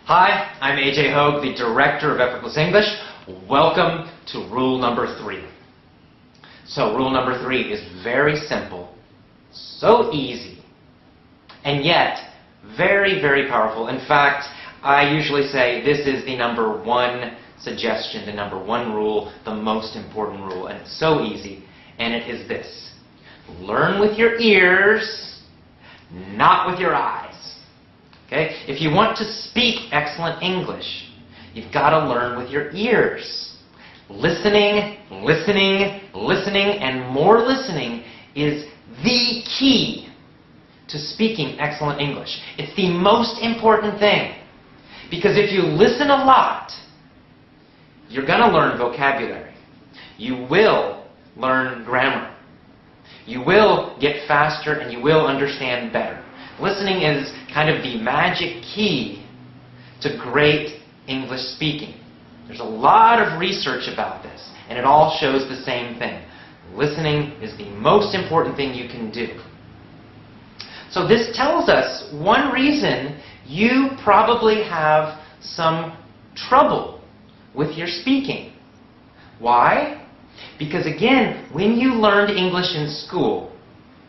Hi, I'm AJ Hogue, the Director of Effortless English. Welcome to rule number 3. So rule number 3 is very simple, so easy, and yet very, very powerful. In fact, I usually say this is the number 1 suggestion, the number 1 rule, the most important rule, and it's so easy, and it is this. Learn with your ears, not with your eyes. Okay? If you want to speak excellent English, you've got to learn with your ears. Listening, listening, listening, and more listening is the key to speaking excellent English. It's the most important thing. Because if you listen a lot, you're going to learn vocabulary. You will learn grammar. You will get faster and you will understand better. Listening is kind of the magic key to great English speaking. There's a lot of research about this, and it all shows the same thing. Listening is the most important thing you can do. So this tells us one reason you probably have some trouble with your speaking. Why? Because again, when you learned English in school,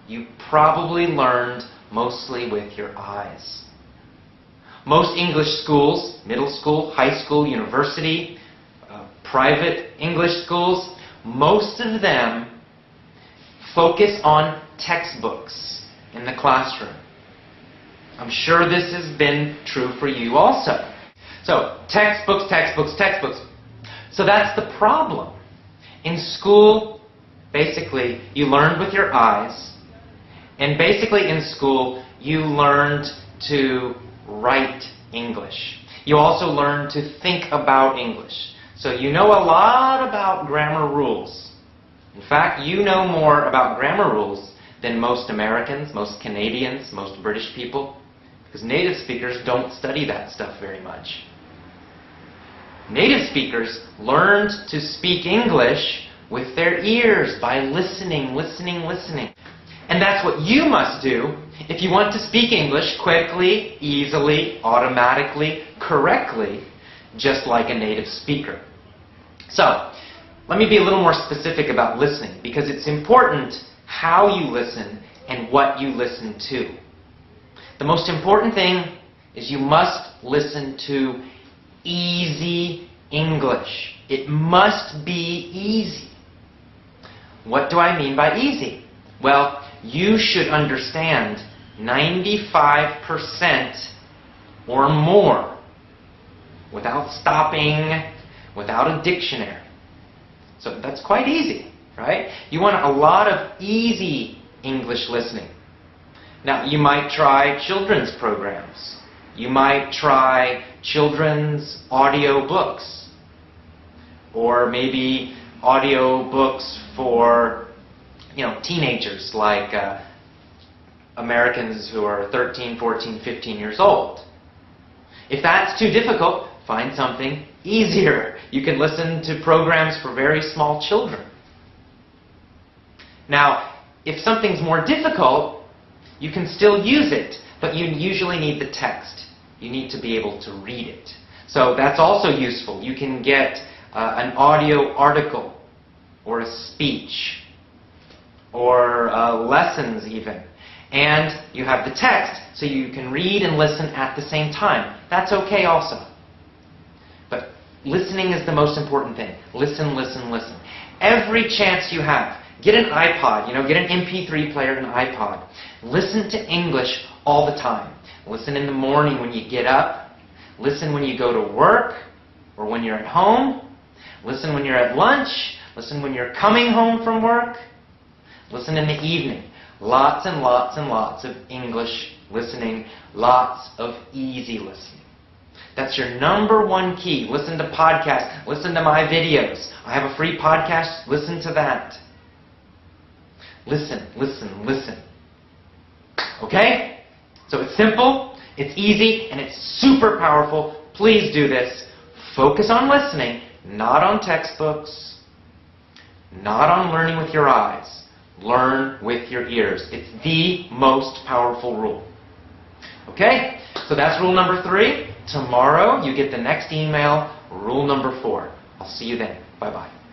you probably learned mostly with your eyes. Most English schools, middle school, high school, university, private English schools, most of them focus on textbooks in the classroom. I'm sure this has been true for you also. So, textbooks, textbooks, textbooks. So that's the problem. In school, basically, you learned with your eyes. And basically in school, you learned to write English. You also learned to think about English. So you know a lot about grammar rules. In fact, you know more about grammar rules than most Americans, most Canadians, most British people. Because native speakers don't study that stuff very much. Native speakers learned to speak English with their ears by listening, listening, listening. And that's what you must do if you want to speak English quickly, easily, automatically, correctly, just like a native speaker. So, let me be a little more specific about listening, because it's important how you listen and what you listen to. The most important thing is you must listen to easy English. It must be easy. What do I mean by easy? Well, you should understand 95% or more without stopping, without a dictionary. So that's quite easy, right? You want a lot of easy English listening. Now, you might try children's programs. You might try children's audio books. Or maybe audio books for teenagers, like Americans who are 13, 14, 15 years old. If that's too difficult, find something easier. You can listen to programs for very small children. Now, if something's more difficult, you can still use it, but you usually need the text. You need to be able to read it. So that's also useful. You can get an audio article or a speech or lessons even. And you have the text, so you can read and listen at the same time. That's okay also. But listening is the most important thing. Listen, listen, listen. Every chance you have, get an iPod, get an MP3 player and an iPod. Listen to English all the time. Listen in the morning when you get up. Listen when you go to work or when you're at home. Listen when you're at lunch. Listen when you're coming home from work. Listen in the evening. Lots and lots and lots of English listening. Lots of easy listening. That's your number 1 key. Listen to podcasts. Listen to my videos. I have a free podcast. Listen to that. Listen, listen, listen. Okay? So it's simple, it's easy, and it's super powerful. Please do this. Focus on listening, not on textbooks, not on learning with your eyes. Learn with your ears. It's the most powerful rule. Okay? So that's rule number 3. Tomorrow you get the next email, rule number 4. I'll see you then. Bye-bye.